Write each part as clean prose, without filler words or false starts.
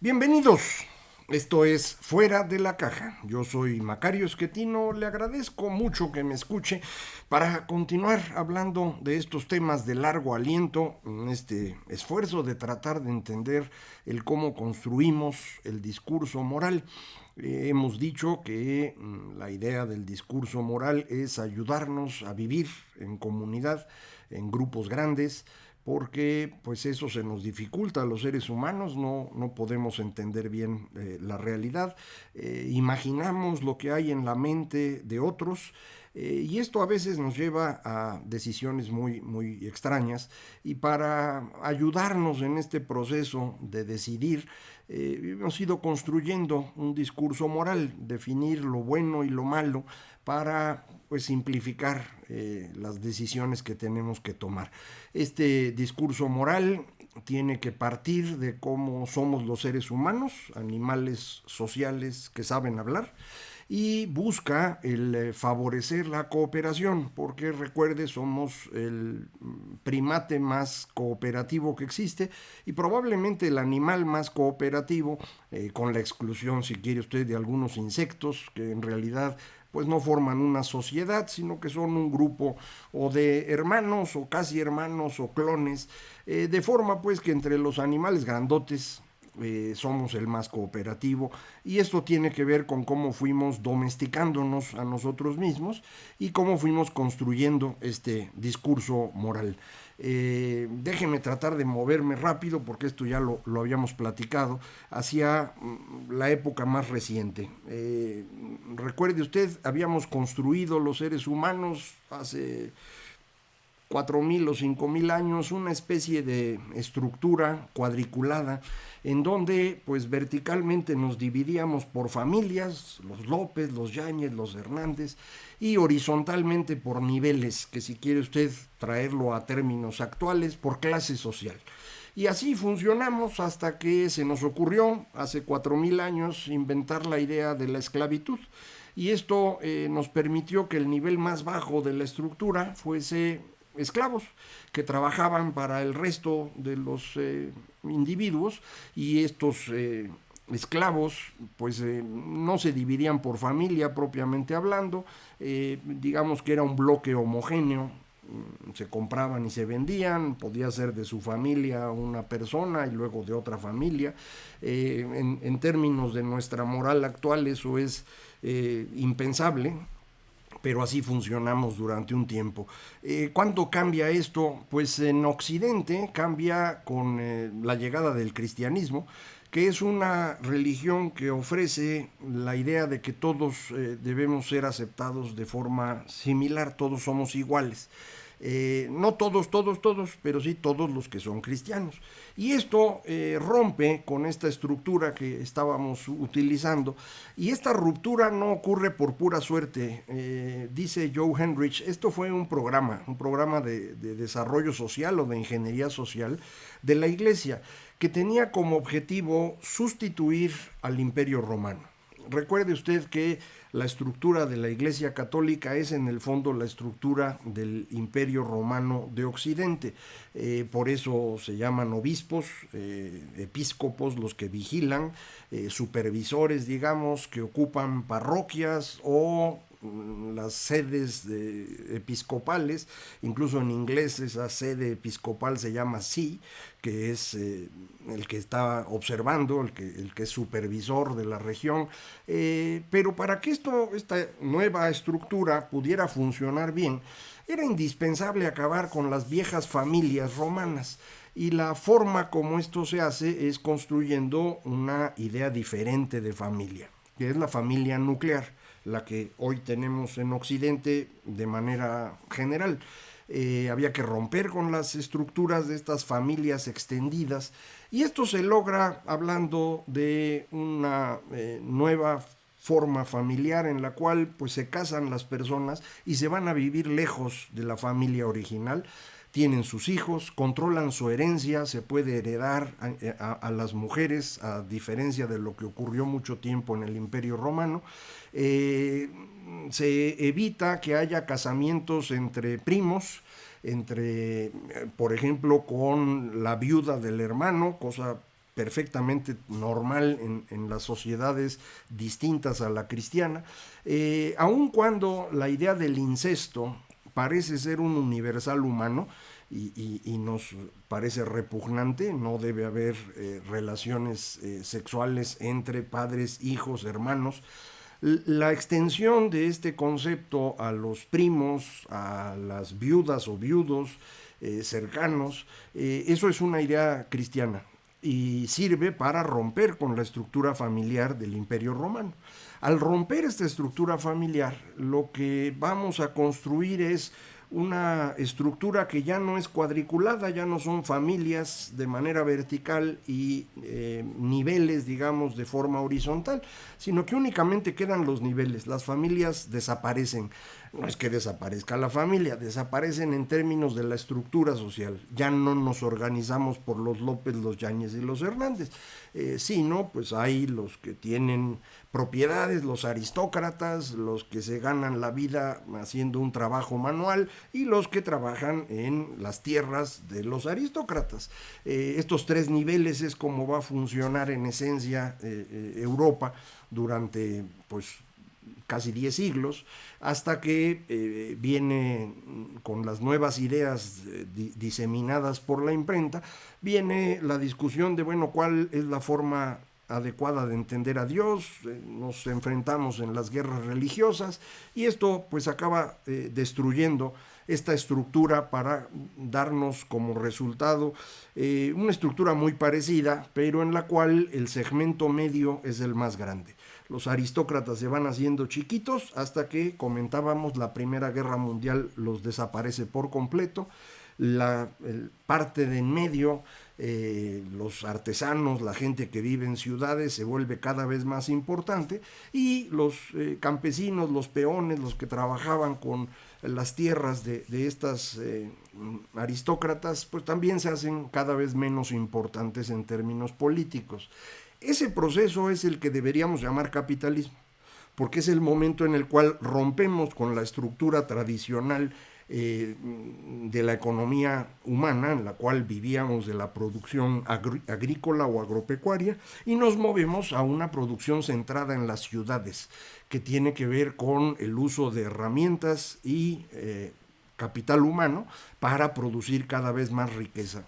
Bienvenidos. Esto es Fuera de la Caja. Yo soy Macario Esquetino. Le agradezco mucho que me escuche para continuar hablando de estos temas de largo aliento en este esfuerzo de tratar de entender el cómo construimos el discurso moral. Hemos dicho que la idea del discurso moral es ayudarnos a vivir en comunidad, en grupos grandes, porque pues eso se nos dificulta a los seres humanos, no podemos entender bien la realidad, imaginamos lo que hay en la mente de otros, y esto a veces nos lleva a decisiones muy extrañas, y para ayudarnos en este proceso de decidir, hemos ido construyendo un discurso moral, definir lo bueno y lo malo para pues simplificar las decisiones que tenemos que tomar. Este discurso moral tiene que partir de cómo somos los seres humanos, animales sociales que saben hablar, y busca el favorecer la cooperación, porque recuerde, somos el primate más cooperativo que existe y probablemente el animal más cooperativo, con la exclusión, si quiere usted, de algunos insectos que en realidad pues no forman una sociedad, sino que son un grupo o de hermanos o casi hermanos o clones, de forma pues que entre los animales grandotes somos el más cooperativo, y esto tiene que ver con cómo fuimos domesticándonos a nosotros mismos y cómo fuimos construyendo este discurso moral. Déjeme tratar de moverme rápido porque esto ya lo habíamos platicado hacia la época más reciente. Recuerde usted, habíamos construido los seres humanos hace 4.000 o 5.000 años una especie de estructura cuadriculada en donde pues verticalmente nos dividíamos por familias, los López, los Yáñez, los Hernández, y horizontalmente por niveles, que si quiere usted traerlo a términos actuales, por clase social. Y así funcionamos hasta que se nos ocurrió hace 4.000 años inventar la idea de la esclavitud. Y esto nos permitió que el nivel más bajo de la estructura fuese esclavos que trabajaban para el resto de los individuos, y estos esclavos pues no se dividían por familia propiamente hablando, digamos que era un bloque homogéneo, se compraban y se vendían, podía ser de su familia una persona y luego de otra familia. En términos de nuestra moral actual eso es impensable, pero así funcionamos durante un tiempo. ¿Cuándo cambia esto? Pues en Occidente cambia con la llegada del cristianismo, que es una religión que ofrece la idea de que todos debemos ser aceptados de forma similar, todos somos iguales. No todos, pero sí todos los que son cristianos. Y esto rompe con esta estructura que estábamos utilizando. Y esta ruptura no ocurre por pura suerte. Dice Joe Henrich, esto fue un programa de desarrollo social o de ingeniería social de la Iglesia, que tenía como objetivo sustituir al Imperio Romano. Recuerde usted que la estructura de la Iglesia Católica es en el fondo la estructura del Imperio Romano de Occidente. Por eso se llaman obispos, episcopos, los que vigilan, supervisores, digamos, que ocupan parroquias o las sedes episcopales. Incluso en inglés esa sede episcopal se llama see, que es el que está observando, el que es supervisor de la región. Pero para que esta nueva estructura pudiera funcionar bien, era indispensable acabar con las viejas familias romanas. Y la forma como esto se hace es construyendo una idea diferente de familia, que es la familia nuclear, la que hoy tenemos en Occidente de manera general. Había que romper con las estructuras de estas familias extendidas, y esto se logra hablando de una nueva forma familiar en la cual pues se casan las personas y se van a vivir lejos de la familia original, tienen sus hijos, controlan su herencia, se puede heredar a las mujeres, a diferencia de lo que ocurrió mucho tiempo en el Imperio Romano. Se evita que haya casamientos entre primos, por ejemplo, con la viuda del hermano, cosa perfectamente normal en las sociedades distintas a la cristiana, aun cuando la idea del incesto parece ser un universal humano y nos parece repugnante. No debe haber relaciones sexuales entre padres, hijos, hermanos. La extensión de este concepto a los primos, a las viudas o viudos cercanos, eso es una idea cristiana y sirve para romper con la estructura familiar del Imperio Romano. Al romper esta estructura familiar, lo que vamos a construir es una estructura que ya no es cuadriculada, ya no son familias de manera vertical y niveles, digamos, de forma horizontal, sino que únicamente quedan los niveles. Las familias desaparecen. No es que desaparezca la familia, desaparecen en términos de la estructura social. Ya no nos organizamos por los López, los Yáñez y los Hernández, sino pues hay los que tienen propiedades, los aristócratas, los que se ganan la vida haciendo un trabajo manual y los que trabajan en las tierras de los aristócratas. Estos tres niveles es como va a funcionar en esencia Europa durante pues casi 10 siglos, hasta que viene con las nuevas ideas diseminadas por la imprenta, viene la discusión de, bueno, ¿cuál es la forma adecuada de entender a Dios? Nos enfrentamos en las guerras religiosas y esto pues acaba destruyendo esta estructura para darnos como resultado una estructura muy parecida, pero en la cual el segmento medio es el más grande. Los aristócratas se van haciendo chiquitos hasta que, comentábamos, la Primera Guerra Mundial los desaparece por completo. La parte de en medio, los artesanos, la gente que vive en ciudades se vuelve cada vez más importante y los campesinos, los peones, los que trabajaban con las tierras de estas aristócratas, pues también se hacen cada vez menos importantes en términos políticos. Ese proceso es el que deberíamos llamar capitalismo, porque es el momento en el cual rompemos con la estructura tradicional de la economía humana, en la cual vivíamos de la producción agrícola o agropecuaria, y nos movemos a una producción centrada en las ciudades, que tiene que ver con el uso de herramientas y capital humano para producir cada vez más riqueza.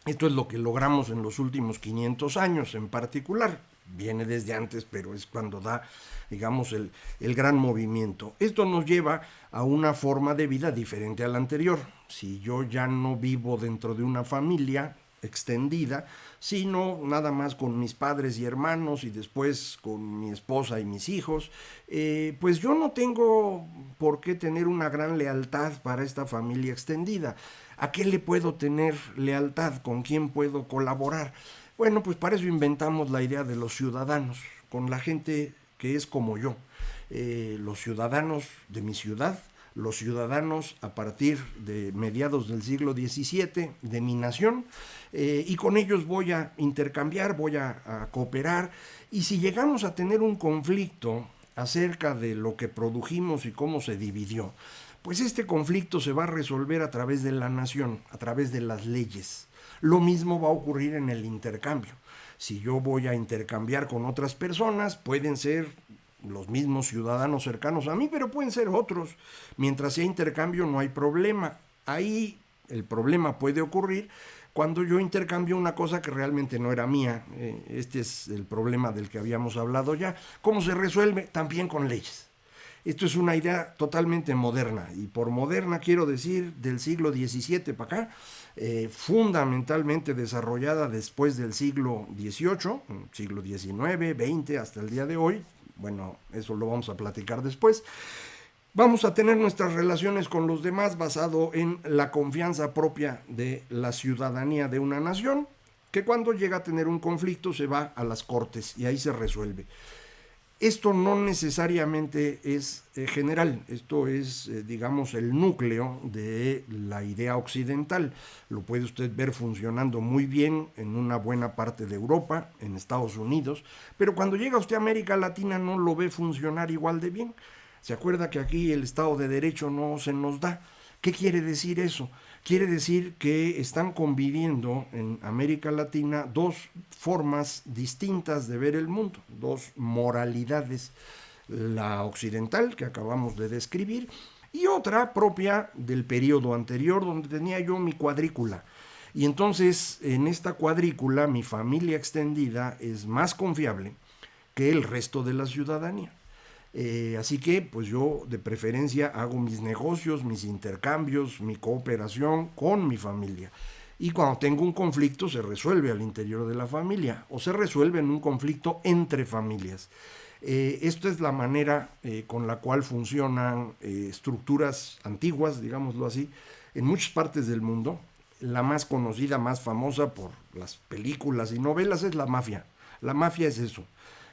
Esto es lo que logramos en los últimos 500 años en particular. Viene desde antes, pero es cuando da, digamos, el gran movimiento. Esto nos lleva a una forma de vida diferente a la anterior. Si yo ya no vivo dentro de una familia extendida, sino nada más con mis padres y hermanos y después con mi esposa y mis hijos, pues yo no tengo por qué tener una gran lealtad para esta familia extendida. ¿A qué le puedo tener lealtad? ¿Con quién puedo colaborar? Bueno, pues para eso inventamos la idea de los ciudadanos, con la gente que es como yo, los ciudadanos de mi ciudad, los ciudadanos a partir de mediados del siglo XVII de mi nación, y con ellos voy a intercambiar, voy a cooperar, y si llegamos a tener un conflicto acerca de lo que produjimos y cómo se dividió, pues este conflicto se va a resolver a través de la nación, a través de las leyes. Lo mismo va a ocurrir en el intercambio. Si yo voy a intercambiar con otras personas, pueden ser los mismos ciudadanos cercanos a mí, pero pueden ser otros. Mientras sea intercambio no hay problema. Ahí el problema puede ocurrir cuando yo intercambio una cosa que realmente no era mía. Este es el problema del que habíamos hablado ya. ¿Cómo se resuelve? También con leyes. Esto es una idea totalmente moderna, y por moderna quiero decir del siglo XVII para acá, fundamentalmente desarrollada después del siglo XVIII, siglo XIX, XX, hasta el día de hoy. Bueno, eso lo vamos a platicar después. Vamos a tener nuestras relaciones con los demás basado en la confianza propia de la ciudadanía de una nación, que cuando llega a tener un conflicto se va a las cortes y ahí se resuelve. Esto no necesariamente es general, esto es, digamos, el núcleo de la idea occidental. Lo puede usted ver funcionando muy bien en una buena parte de Europa, en Estados Unidos, pero cuando llega usted a América Latina no lo ve funcionar igual de bien. ¿Se acuerda que aquí el Estado de Derecho no se nos da? ¿Qué quiere decir eso? quiere decir que están conviviendo en América Latina dos formas distintas de ver el mundo, dos moralidades, la occidental que acabamos de describir y otra propia del periodo anterior donde tenía yo mi cuadrícula. Y entonces en esta cuadrícula mi familia extendida es más confiable que el resto de la ciudadanía. Así que pues yo de preferencia hago mis negocios, mis intercambios, mi cooperación con mi familia. Y cuando tengo un conflicto se resuelve al interior de la familia o se resuelve en un conflicto entre familias. Esta es la manera con la cual funcionan estructuras antiguas, digámoslo así, en muchas partes del mundo. La más conocida, más famosa por las películas y novelas es la mafia. La mafia es eso.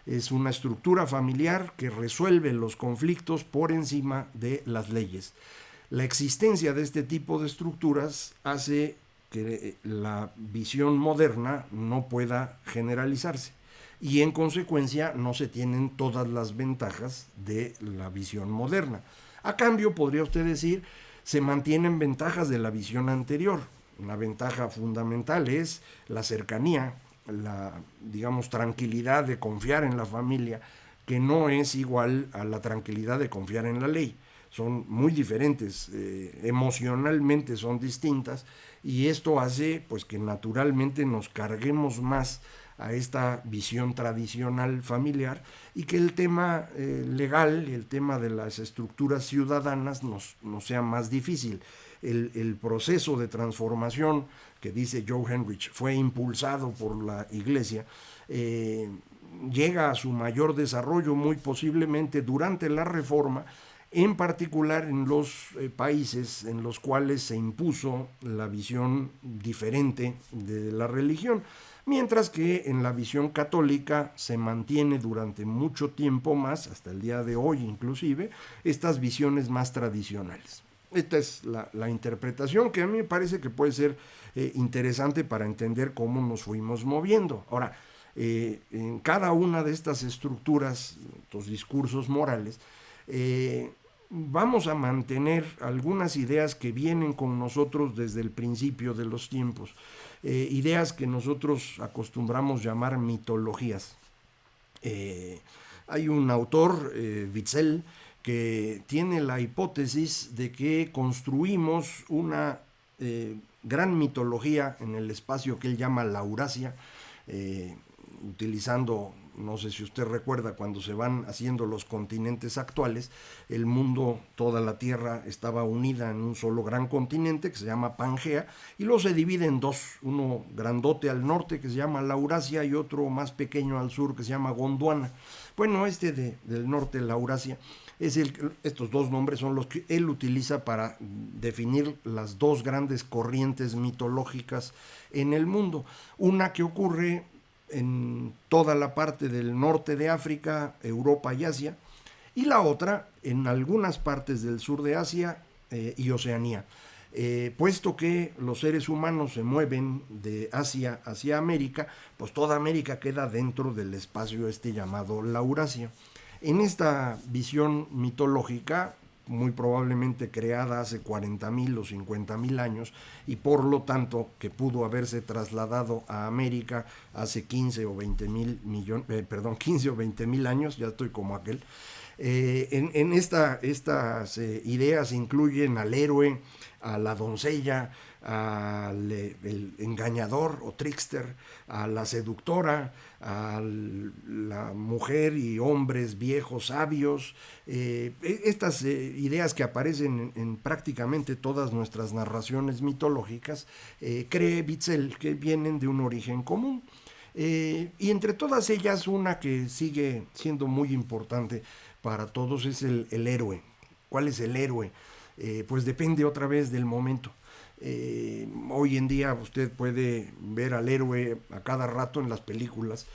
Es una estructura familiar que resuelve los conflictos por encima de las leyes. La existencia de este tipo de estructuras hace que la visión moderna no pueda generalizarse y en consecuencia no se tienen todas las ventajas de la visión moderna. A cambio, podría usted decir, se mantienen ventajas de la visión anterior. Una ventaja fundamental es la cercanía, la, digamos, tranquilidad de confiar en la familia, que no es igual a la tranquilidad de confiar en la ley. Son muy diferentes, emocionalmente son distintas, y esto hace pues que naturalmente nos carguemos más a esta visión tradicional familiar y que el tema legal y el tema de las estructuras ciudadanas nos sea más difícil. El proceso de transformación que dice Joe Henrich fue impulsado por la Iglesia, llega a su mayor desarrollo muy posiblemente durante la Reforma, en particular en los países en los cuales se impuso la visión diferente de la religión, mientras que en la visión católica se mantiene durante mucho tiempo más, hasta el día de hoy inclusive, estas visiones más tradicionales. Esta es la interpretación que a mí me parece que puede ser interesante para entender cómo nos fuimos moviendo. Ahora, en cada una de estas estructuras, estos discursos morales, vamos a mantener algunas ideas que vienen con nosotros desde el principio de los tiempos, ideas que nosotros acostumbramos llamar mitologías. Hay un autor, Witzel, que tiene la hipótesis de que construimos una gran mitología en el espacio que él llama Laurasia, utilizando, no sé si usted recuerda, cuando se van haciendo los continentes actuales, el mundo, toda la Tierra estaba unida en un solo gran continente que se llama Pangea, y luego se divide en dos, uno grandote al norte que se llama Laurasia y otro más pequeño al sur que se llama Gondwana. Bueno, del norte, Laurasia, estos dos nombres son los que él utiliza para definir las dos grandes corrientes mitológicas en el mundo. Una que ocurre en toda la parte del norte de África, Europa y Asia, y la otra en algunas partes del sur de Asia y Oceanía. Puesto que los seres humanos se mueven de Asia hacia América, pues toda América queda dentro del espacio llamado Laurasia. En esta visión mitológica, muy probablemente creada hace 40.000 o 50.000 años, y por lo tanto que pudo haberse trasladado a América hace 15 o 20 mil años, ya estoy como aquel. Estas ideas incluyen al héroe, a la doncella, al engañador o trickster, a la seductora, a la mujer y hombres viejos sabios. Estas ideas que aparecen en prácticamente todas nuestras narraciones mitológicas, cree Witzel que vienen de un origen común. Y entre todas ellas, una que sigue siendo muy importante para todos es el héroe. ¿Cuál es el héroe? Pues depende otra vez del momento. Hoy en día usted puede ver al héroe a cada rato en las películas.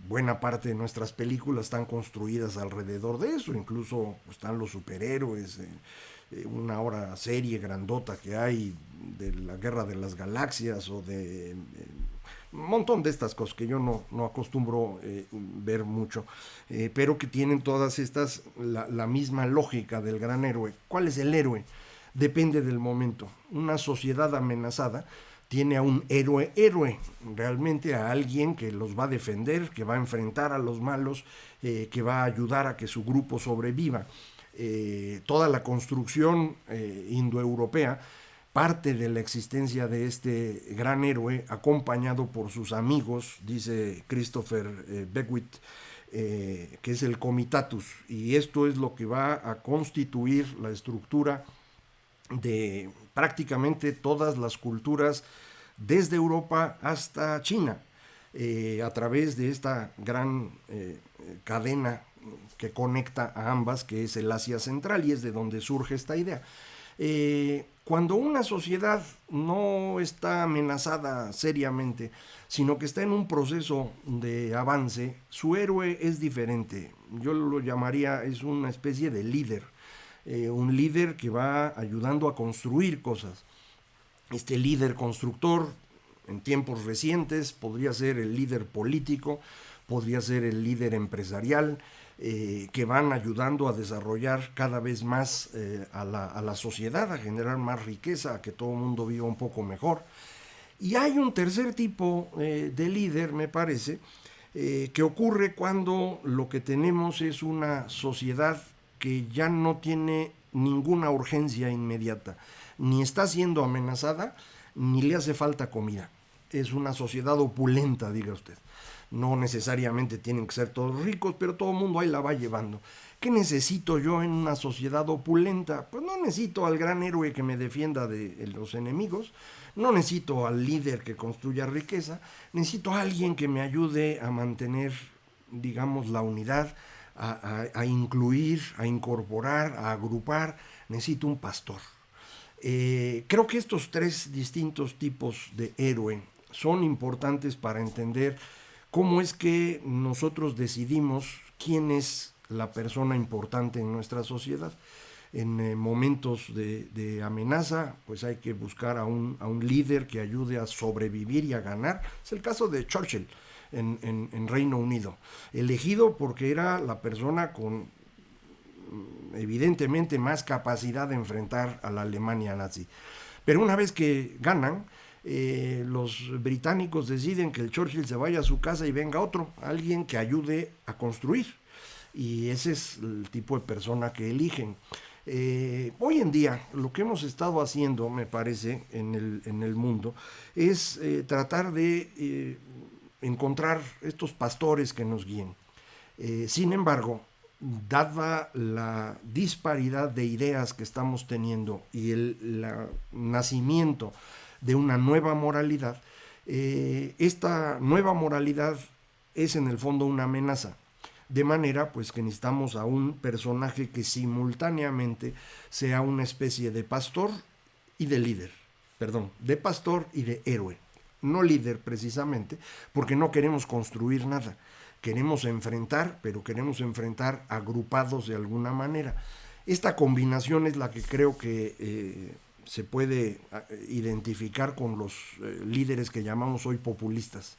Buena parte de nuestras películas están construidas alrededor de eso. Incluso están los superhéroes. Una ahora serie grandota que hay de la Guerra de las Galaxias o de un montón de estas cosas que yo no acostumbro ver mucho, pero que tienen todas estas la misma lógica del gran héroe. ¿Cuál es el héroe? depende del momento. Una sociedad amenazada tiene a un héroe, realmente a alguien que los va a defender, que va a enfrentar a los malos, que va a ayudar a que su grupo sobreviva. Toda la construcción indoeuropea parte de la existencia de este gran héroe, acompañado por sus amigos, dice Christopher Beckwith, que es el comitatus, y esto es lo que va a constituir la estructura de prácticamente todas las culturas desde Europa hasta China, a través de esta gran cadena que conecta a ambas, que es el Asia Central, y es de donde surge esta idea. Cuando una sociedad no está amenazada seriamente, sino que está en un proceso de avance, su héroe es diferente. Yo lo llamaría, es una especie de líder, un líder que va ayudando a construir cosas. Este líder constructor, en tiempos recientes, podría ser el líder político, podría ser el líder empresarial, que van ayudando a desarrollar cada vez más a la sociedad, a generar más riqueza, a que todo el mundo viva un poco mejor. Y hay un tercer tipo de líder, me parece, que ocurre cuando lo que tenemos es una sociedad que ya no tiene ninguna urgencia inmediata, ni está siendo amenazada, ni le hace falta comida. Es una sociedad opulenta, diga usted. No necesariamente tienen que ser todos ricos, pero todo el mundo ahí la va llevando. ¿Qué necesito yo en una sociedad opulenta? Pues no necesito al gran héroe que me defienda de los enemigos, no necesito al líder que construya riqueza, necesito a alguien que me ayude a mantener, digamos, la unidad, a incluir, a incorporar, a agrupar. Necesito un pastor. Creo que estos tres distintos tipos de héroe son importantes para entender cómo es que nosotros decidimos quién es la persona importante en nuestra sociedad. En momentos de amenaza, pues hay que buscar a un líder que ayude a sobrevivir y a ganar. Es el caso de Churchill en Reino Unido, elegido porque era la persona con evidentemente más capacidad de enfrentar a la Alemania nazi. Pero una vez que ganan, los británicos deciden que el Churchill se vaya a su casa y venga otro, alguien que ayude a construir. Y ese es el tipo de persona que eligen. Hoy en día lo que hemos estado haciendo, me parece, en el mundo, es tratar de encontrar estos pastores que nos guíen. Sin embargo, dada la disparidad de ideas que estamos teniendo y el nacimiento de una nueva moralidad, esta nueva moralidad es en el fondo una amenaza, de manera pues que necesitamos a un personaje que simultáneamente sea una especie de pastor y de líder, de pastor y de héroe, no líder precisamente, porque no queremos construir nada, queremos enfrentar, pero queremos enfrentar agrupados de alguna manera. Esta combinación es la que creo que se puede identificar con los líderes que llamamos hoy populistas.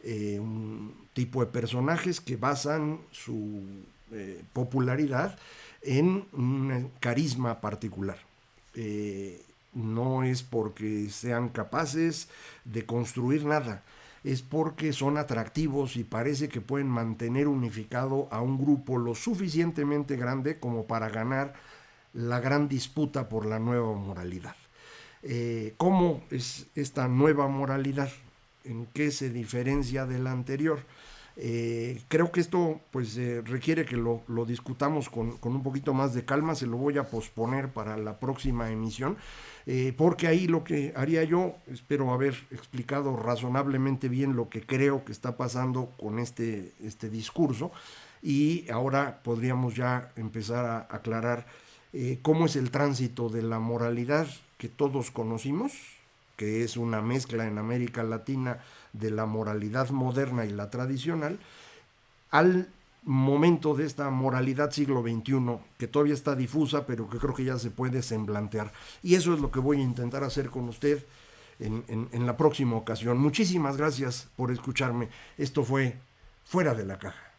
Un tipo de personajes que basan su popularidad en un carisma particular. No es porque sean capaces de construir nada, es porque son atractivos y parece que pueden mantener unificado a un grupo lo suficientemente grande como para ganar la gran disputa por la nueva moralidad. ¿Cómo es esta nueva moralidad? ¿En qué se diferencia de la anterior? Creo que esto pues requiere que lo discutamos con un poquito más de calma. Se lo voy a posponer para la próxima emisión, porque ahí lo que haría yo, espero haber explicado razonablemente bien lo que creo que está pasando con este discurso, y ahora podríamos ya empezar a aclarar cómo es el tránsito de la moralidad que todos conocimos, que es una mezcla en América Latina de la moralidad moderna y la tradicional, al momento de esta moralidad siglo XXI, que todavía está difusa, pero que creo que ya se puede semblantear. Y eso es lo que voy a intentar hacer con usted en la próxima ocasión. Muchísimas gracias por escucharme. Esto fue Fuera de la Caja.